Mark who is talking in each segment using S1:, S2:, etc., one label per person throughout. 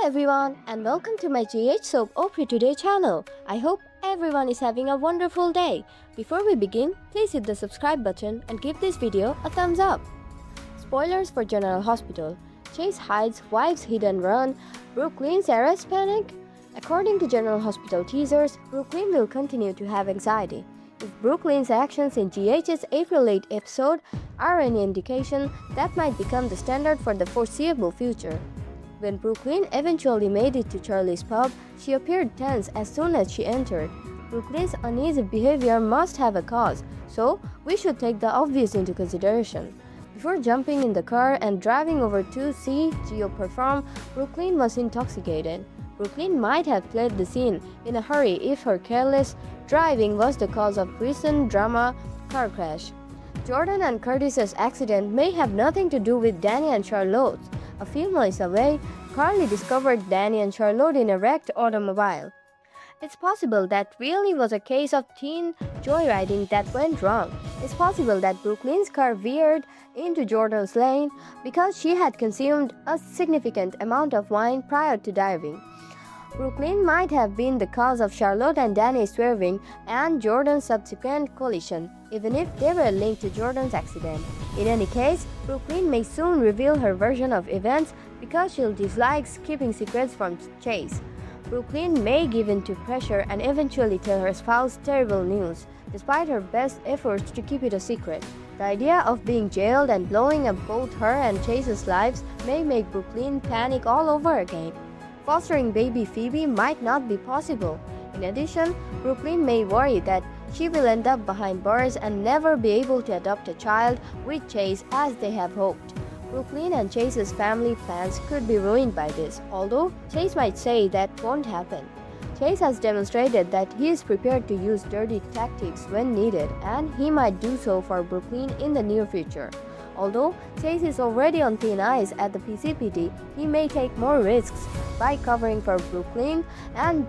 S1: everyone and welcome to my GH Soap Opera Today channel. I hope everyone is having a wonderful day. Before we begin, please hit the subscribe button and give this video a thumbs up. Spoilers for General Hospital. Chase hides wife's hit and run. Brook Lynn's arrest panic. According to General Hospital teasers, Brook Lynn will continue to have anxiety. If Brook Lynn's actions in GH's April 8 episode are any indication, that might become the standard for the foreseeable future. When Brook Lynn eventually made it to Charlie's pub, she appeared tense as soon as she entered. Brook Lynn's uneasy behavior must have a cause, so we should take the obvious into consideration. Before jumping in the car and driving over to see Gio perform, Brook Lynn was intoxicated. Brook Lynn might have fled the scene in a hurry if her careless driving was the cause of recent drama car crash. Jordan and Curtis's accident may have nothing to do with Danny and Charlotte's. A few miles away, Carly discovered Danny and Charlotte in a wrecked automobile. It's possible that really was a case of teen joyriding that went wrong. It's possible that Brook Lynn's car veered into Jordan's lane because she had consumed a significant amount of wine prior to diving. Brook Lynn might have been the cause of Charlotte and Danny swerving and Jordan's subsequent collision, even if they were linked to Jordan's accident. In any case, Brook Lynn may soon reveal her version of events because she'll dislike keeping secrets from Chase. Brook Lynn may give in to pressure and eventually tell her spouse terrible news, despite her best efforts to keep it a secret. The idea of being jailed and blowing up both her and Chase's lives may make Brook Lynn panic all over again. Fostering baby Phoebe might not be possible. In addition, Brook Lynn may worry that she will end up behind bars and never be able to adopt a child with Chase as they have hoped. Brook Lynn and Chase's family plans could be ruined by this, although Chase might say that won't happen. Chase has demonstrated that he is prepared to use dirty tactics when needed, and he might do so for Brook Lynn in the near future. Although Chase is already on thin ice at the PCPD, he may take more risks by covering for Brook Lynn and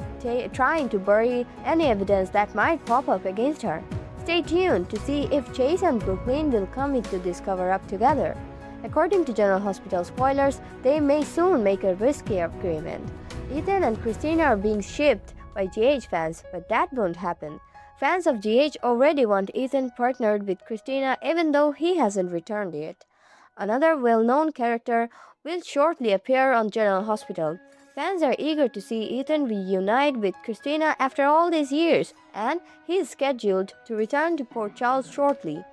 S1: trying to bury any evidence that might pop up against her. Stay tuned to see if Chase and Brook Lynn will commit to this cover-up together. According to General Hospital spoilers, they may soon make a risky agreement. Ethan and Christina are being shipped by GH fans, but that won't happen. Fans of GH already want Ethan partnered with Christina even though he hasn't returned yet. Another well-known character will shortly appear on General Hospital. Fans are eager to see Ethan reunite with Christina after all these years, and he is scheduled to return to Port Charles shortly.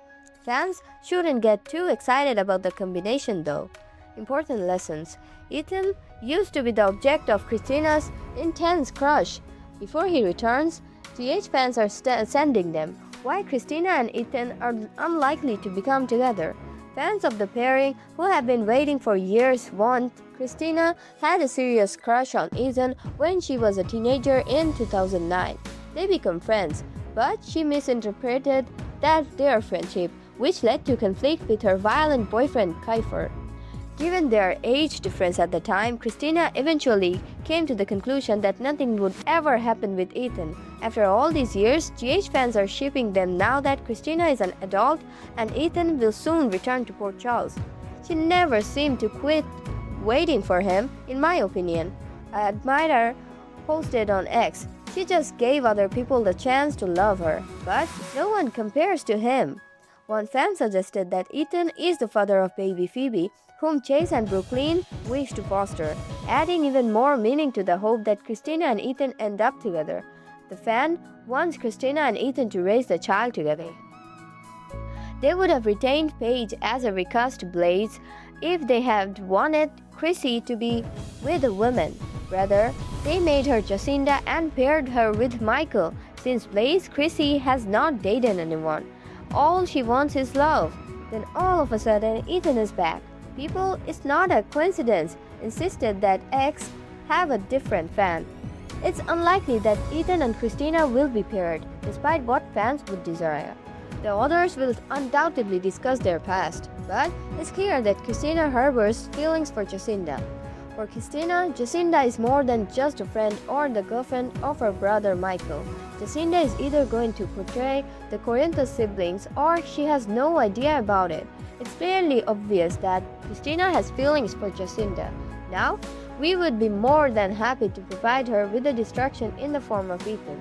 S1: Fans shouldn't get too excited about the combination though. Important lessons. Ethan used to be the object of Christina's intense crush. Before he returns, GH fans are sending them. Why Christina and Ethan are unlikely to become together. Fans of the pairing who have been waiting for years want. Christina had a serious crush on Ethan when she was a teenager in 2009. They become friends, but she misinterpreted their friendship, which led to conflict with her violent boyfriend Kiefer. Given their age difference at the time, Christina eventually came to the conclusion that nothing would ever happen with Ethan. After all these years, GH fans are shipping them now that Christina is an adult and Ethan will soon return to Port Charles. She never seemed to quit waiting for him, in my opinion. An admirer posted on X, "She just gave other people the chance to love her, but no one compares to him." One fan suggested that Ethan is the father of baby Phoebe, whom Chase and Brook Lynn wish to foster, adding even more meaning to the hope that Christina and Ethan end up together. The fan wants Christina and Ethan to raise the child together. They would have retained Paige as a recast Blaze if they had wanted Chrissy to be with a woman. Rather, they made her Jacinda and paired her with Michael. Since Blaze, Chrissy has not dated anyone. All she wants is love. Then all of a sudden, Ethan is back. People, it's not a coincidence, insisted that X have a different fan. It's unlikely that Ethan and Christina will be paired, despite what fans would desire. The authors will undoubtedly discuss their past, but it's clear that Christina harbors feelings for Jacinda. For Christina, Jacinda is more than just a friend or the girlfriend of her brother Michael. Jacinda is either going to portray the Corinthus siblings or she has no idea about it. It's clearly obvious that Christina has feelings for Jacinda. Now, we would be more than happy to provide her with a distraction in the form of Ethan.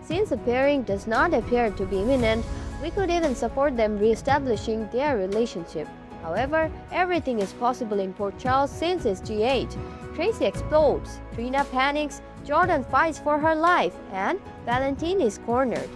S1: Since the pairing does not appear to be imminent, we could even support them re-establishing their relationship. However, everything is possible in Port Charles since it's GH. Tracy explodes, Trina panics, Jordan fights for her life, and Valentine is cornered.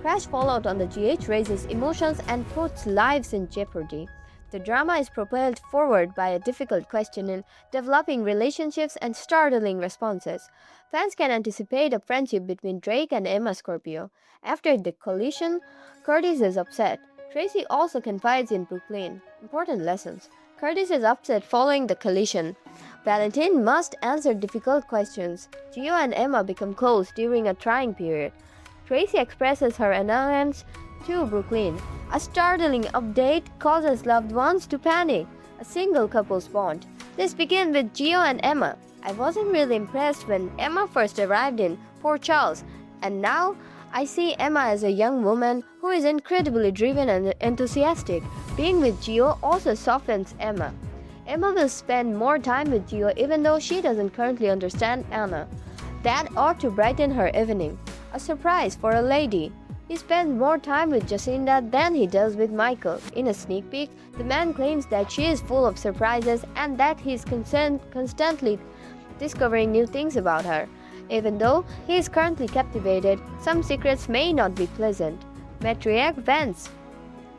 S1: Crash fallout on the GH raises emotions and puts lives in jeopardy. The drama is propelled forward by a difficult question in developing relationships and startling responses. Fans can anticipate a friendship between Drake and Emma Scorpio. After the collision, Curtis is upset. Tracy also confides in Brook Lynn. Important lessons. Curtis is upset following the collision. Valentine must answer difficult questions. Gio and Emma become close during a trying period. Tracy expresses her annoyance to Brook Lynn. A startling update causes loved ones to panic. A single couple's bond. This begins with Gio and Emma. I wasn't really impressed when Emma first arrived in Port Charles, and now I see Emma as a young woman who is incredibly driven and enthusiastic. Being with Gio also softens Emma. Emma will spend more time with Gio even though she doesn't currently understand Anna. That ought to brighten her evening. A surprise for a lady. He spends more time with Jacinda than he does with Michael. In a sneak peek, the man claims that she is full of surprises and that he is constantly discovering new things about her. Even though he is currently captivated, some secrets may not be pleasant. Matriarch vents.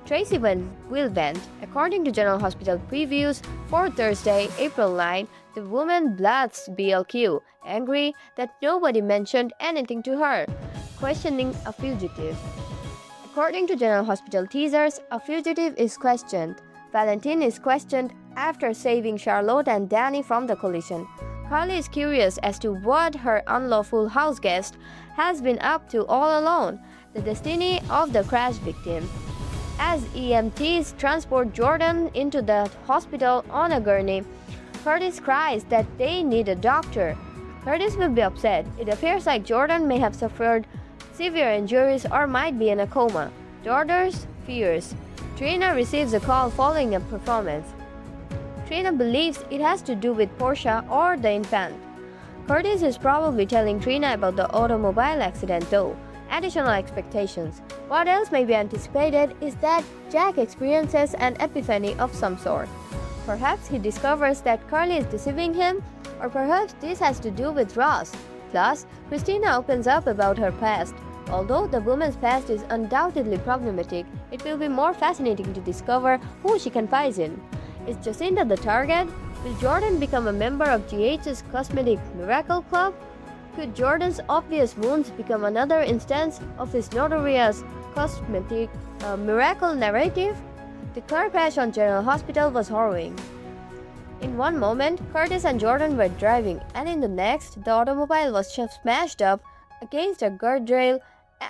S1: Tracy will vent. According to General Hospital previews for Thursday, April 9, the woman blasts BLQ, angry that nobody mentioned anything to her, questioning a fugitive. According to General Hospital teasers, a fugitive is questioned. Valentine is questioned after saving Charlotte and Danny from the collision. Carly is curious as to what her unlawful house guest has been up to all alone, the destiny of the crash victim. As EMTs transport Jordan into the hospital on a gurney, Curtis cries that they need a doctor. Curtis will be upset. It appears like Jordan may have suffered severe injuries or might be in a coma. Daughters fears. Trina receives a call following a performance. Trina believes it has to do with Portia or the infant. Curtis is probably telling Trina about the automobile accident though. Additional expectations. What else may be anticipated is that Jack experiences an epiphany of some sort. Perhaps he discovers that Carly is deceiving him, or perhaps this has to do with Ross. Plus, Christina opens up about her past. Although the woman's past is undoubtedly problematic, it will be more fascinating to discover who she confides in. Is Jacinda the target? Will Jordan become a member of GH's Cosmetic Miracle Club? Could Jordan's obvious wounds become another instance of his notorious cosmetic miracle narrative? The car crash on General Hospital was harrowing. In one moment, Curtis and Jordan were driving, and in the next, the automobile was smashed up against a guardrail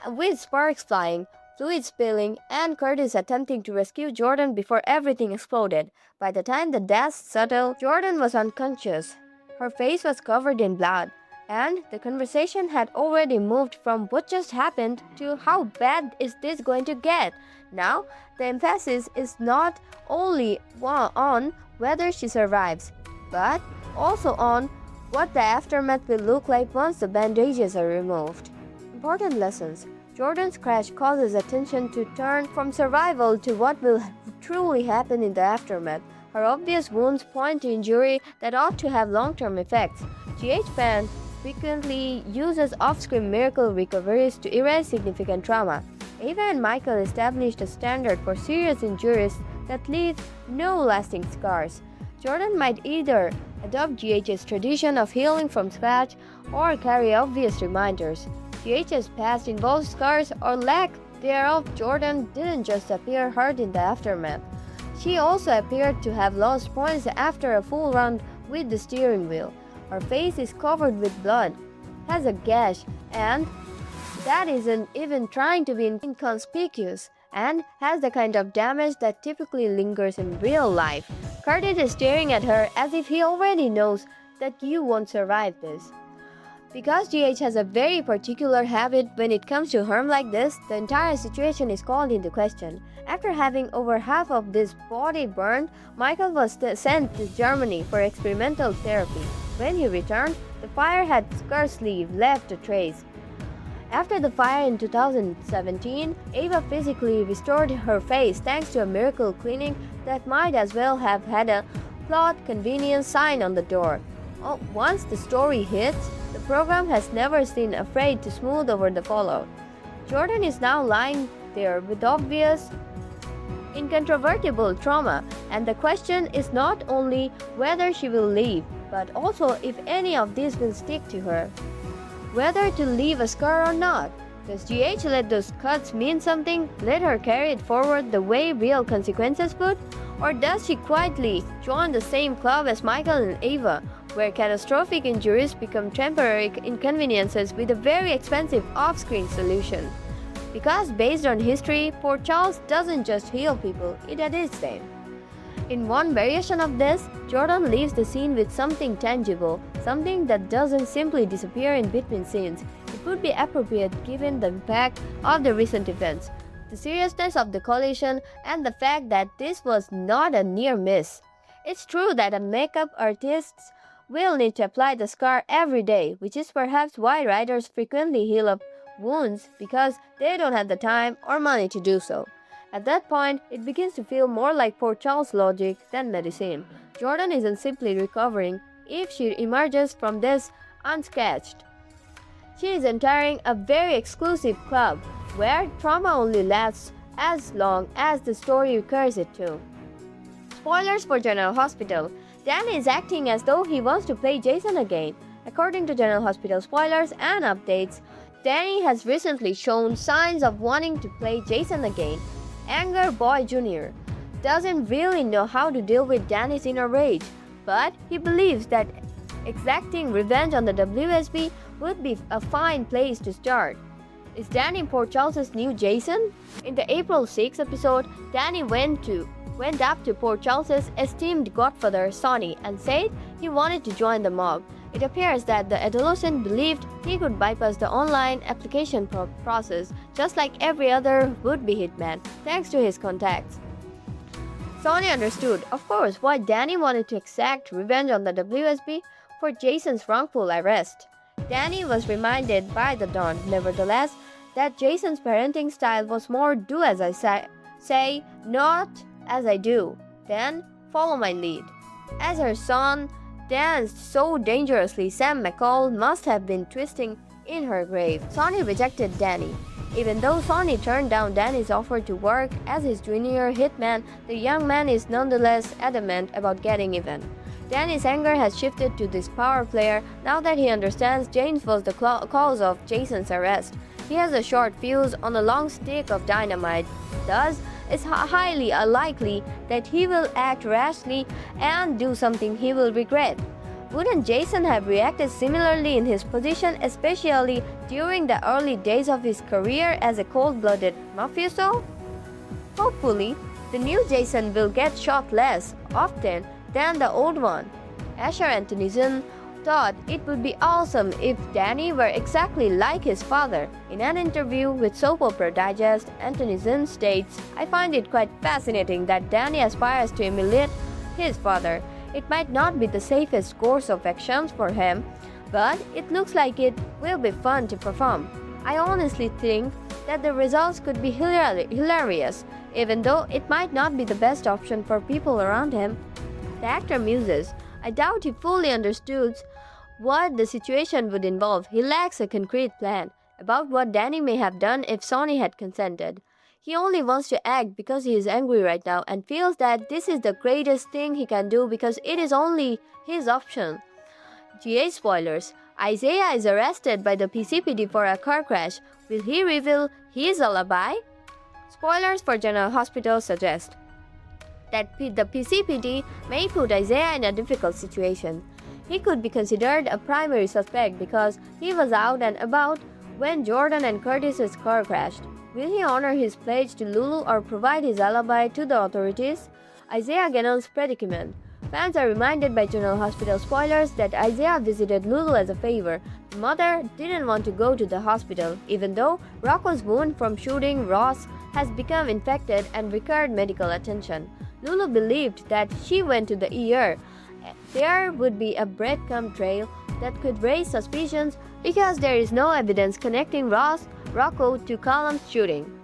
S1: with sparks flying, fluid spilling, and Curtis attempting to rescue Jordan before everything exploded. By the time the dust settled, Jordan was unconscious. Her face was covered in blood. And the conversation had already moved from what just happened to how bad is this going to get. Now, the emphasis is not only on whether she survives, but also on what the aftermath will look like once the bandages are removed. Important lessons. Jordan's crash causes attention to turn from survival to what will truly happen in the aftermath. Her obvious wounds point to injury that ought to have long-term effects. GH fans frequently uses off-screen miracle recoveries to erase significant trauma. Ava and Michael established a standard for serious injuries that leave no lasting scars. Jordan might either adopt GH's tradition of healing from scratch or carry obvious reminders. GH's past involves scars or lack thereof. Jordan didn't just appear hurt in the aftermath. She also appeared to have lost points after a full run with the steering wheel. Her face is covered with blood, has a gash, and that isn't even trying to be inconspicuous, and has the kind of damage that typically lingers in real life. Curtis is staring at her as if he already knows that you won't survive this. Because GH has a very particular habit when it comes to harm like this, the entire situation is called into question. After having over half of this body burned, Michael was sent to Germany for experimental therapy. When he returned, the fire had scarcely left a trace. After the fire in 2017, Ava physically restored her face thanks to a miracle cleaning that might as well have had a plot convenience sign on the door. Once the story hits, the program has never been afraid to smooth over the fallout. Jordan is now lying there with obvious, incontrovertible trauma, and the question is not only whether she will leave, but also if any of these will stick to her. Whether to leave a scar or not. Does GH let those cuts mean something, let her carry it forward the way real consequences would? Or does she quietly join the same club as Michael and Ava, where catastrophic injuries become temporary inconveniences with a very expensive off-screen solution? Because based on history, Port Charles doesn't just heal people, it edits them. In one variation of this, Jordan leaves the scene with something tangible, something that doesn't simply disappear in between scenes. It would be appropriate given the impact of the recent events, the seriousness of the collision, and the fact that this was not a near miss. It's true that a makeup artist will need to apply the scar every day, which is perhaps why writers frequently heal up wounds because they don't have the time or money to do so. At that point, it begins to feel more like Port Charles logic than medicine. Jordan isn't simply recovering if she emerges from this unscathed. She is entering a very exclusive club where trauma only lasts as long as the story recurs it to. Spoilers for General Hospital. Danny is acting as though he wants to play Jason again. According to General Hospital spoilers and updates, Danny has recently shown signs of wanting to play Jason again. Anger Boy Jr. doesn't really know how to deal with Danny's inner rage, but he believes that exacting revenge on the WSB would be a fine place to start. Is Danny Port Charles' new Jason? In the April 6 episode, Danny went up to Port Charles' esteemed godfather Sonny and said he wanted to join the mob. It appears that the adolescent believed he could bypass the online application process just like every other would-be hitman, thanks to his contacts. Sonny understood, of course, why Danny wanted to exact revenge on the WSB for Jason's wrongful arrest. Danny was reminded by the Dawn, nevertheless, that Jason's parenting style was more do as I say, not as I do, then follow my lead. As her son danced so dangerously, Sam McCall must have been twisting in her grave. Sonny rejected Danny. Even though Sonny turned down Danny's offer to work as his junior hitman, the young man is nonetheless adamant about getting even. Danny's anger has shifted to this power player now that he understands James was the cause of Jason's arrest. He has a short fuse on a long stick of dynamite. Thus, it's highly unlikely that he will act rashly and do something he will regret. Wouldn't Jason have reacted similarly in his position, especially during the early days of his career as a cold-blooded mafioso? Hopefully, the new Jason will get shot less often than the old one. Asher Antonison thought it would be awesome if Danny were exactly like his father. In an interview with Soap Opera Digest, Antonison states, "I find it quite fascinating that Danny aspires to emulate his father. It might not be the safest course of actions for him, but it looks like it will be fun to perform. I honestly think that the results could be hilarious, even though it might not be the best option for people around him." The actor muses, "I doubt he fully understood what the situation would involve. He lacks a concrete plan about what Danny may have done if Sonny had consented. He only wants to act because he is angry right now and feels that this is the greatest thing he can do because it is only his option." GA spoilers. Isaiah is arrested by the PCPD for a car crash. Will he reveal his alibi? Spoilers for General Hospital suggest that the PCPD may put Isaiah in a difficult situation. He could be considered a primary suspect because he was out and about when Jordan and Curtis's car crashed. Will he honor his pledge to Lulu or provide his alibi to the authorities? Isaiah Gannon's predicament. Fans are reminded by General Hospital spoilers that Isaiah visited Lulu as a favor. The mother didn't want to go to the hospital, even though Rocco's wound from shooting Ross has become infected and required medical attention. Lulu believed that she went to the ER there would be a breadcrumb trail that could raise suspicions because there is no evidence connecting Rocco to Callum's shooting.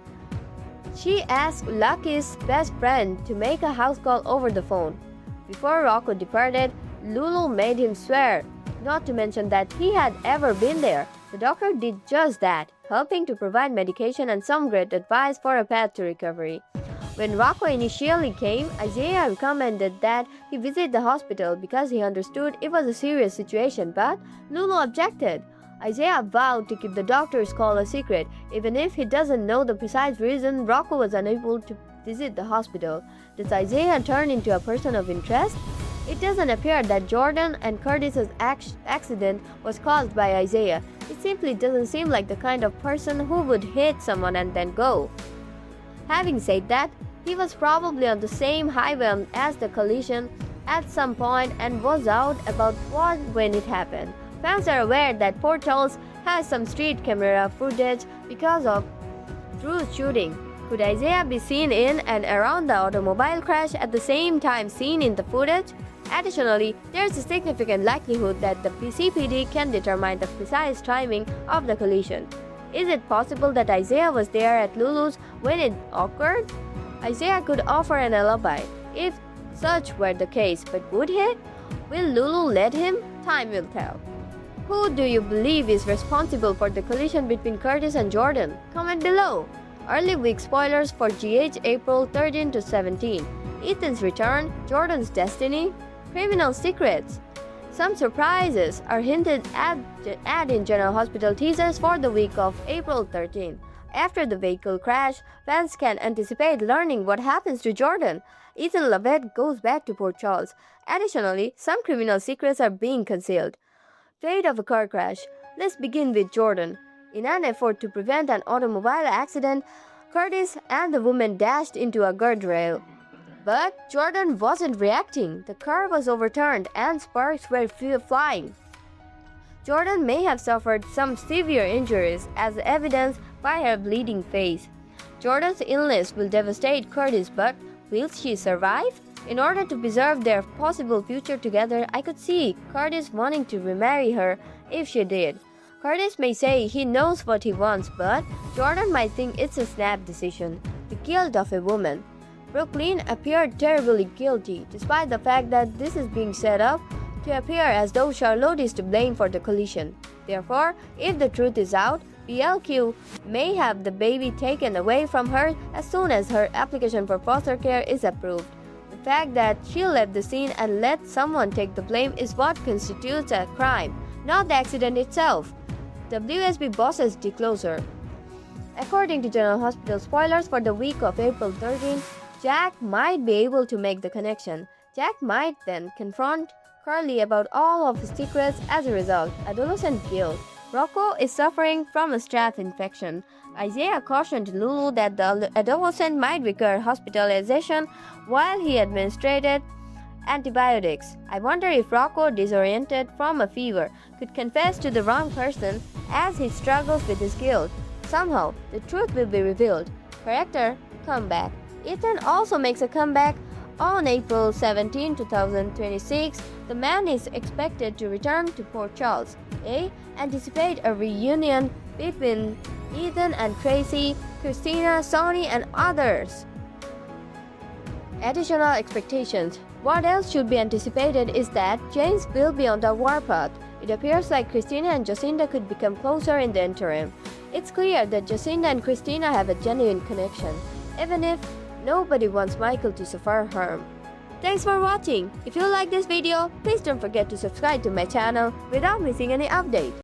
S1: She asked Lucky's best friend to make a house call over the phone. Before Rocco departed, Lulu made him swear not to mention that he had ever been there. The doctor did just that, helping to provide medication and some great advice for a path to recovery. When Rocco initially came, Isaiah recommended that he visit the hospital because he understood it was a serious situation, but Lulu objected. Isaiah vowed to keep the doctor's call a secret, even if he doesn't know the precise reason Rocco was unable to visit the hospital. Does Isaiah turn into a person of interest? It doesn't appear that Jordan and Curtis's accident was caused by Isaiah. It simply doesn't seem like the kind of person who would hit someone and then go. Having said that, he was probably on the same highway as the collision at some point and was out about when it happened. Fans are aware that Port Charles has some street camera footage because of Drew's shooting. Could Isaiah be seen in and around the automobile crash at the same time seen in the footage? Additionally, there is a significant likelihood that the CPD can determine the precise timing of the collision. Is it possible that Isaiah was there at Lulu's when it occurred? Isaiah could offer an alibi if such were the case, but would he? Will Lulu let him? Time will tell. Who do you believe is responsible for the collision between Curtis and Jordan? Comment below. Early week spoilers for GH April 13 to 17. Ethan's return, Jordan's destiny, criminal secrets. Some surprises are hinted at in General Hospital teasers for the week of April 13. After the vehicle crash, fans can anticipate learning what happens to Jordan. Ethan Lovett goes back to Port Charles. Additionally, some criminal secrets are being concealed. Fate of a car crash. Let's begin with Jordan. In an effort to prevent an automobile accident, Curtis and the woman dashed into a guardrail. But Jordan wasn't reacting. The car was overturned and sparks were flying. Jordan may have suffered some severe injuries as evidenced by her bleeding face. Jordan's illness will devastate Curtis, but will she survive? In order to preserve their possible future together, I could see Curtis wanting to remarry her if she did. Curtis may say he knows what he wants, but Jordan might think it's a snap decision. The guilt of a woman. Brook Lynn appeared terribly guilty, despite the fact that this is being set up to appear as though Charlotte is to blame for the collision. Therefore, if the truth is out, BLQ may have the baby taken away from her as soon as her application for foster care is approved. The fact that she left the scene and let someone take the blame is what constitutes a crime, not the accident itself. WSB boss's disclosure. According to General Hospital spoilers for the week of April 13, Jack might be able to make the connection. Jack might then confront Carly about all of his secrets as a result. Adolescent guilt. Rocco is suffering from a staph infection. Isaiah cautioned Lulu that the adolescent might require hospitalization while he administered antibiotics. I wonder if Rocco, disoriented from a fever, could confess to the wrong person as he struggles with his guilt. Somehow, the truth will be revealed. Character comeback. Ethan also makes a comeback on April 17, 2026. The man is expected to return to Port Charles. Anticipate a reunion between Ethan and Tracy, Christina, Sonny, and others. Additional expectations. What else should be anticipated is that James will be on the warpath. It appears like Christina and Jacinda could become closer in the interim. It's clear that Jacinda and Christina have a genuine connection, even if nobody wants Michael to suffer harm. Thanks for watching. If you like this video, please don't forget to subscribe to my channel without missing any update.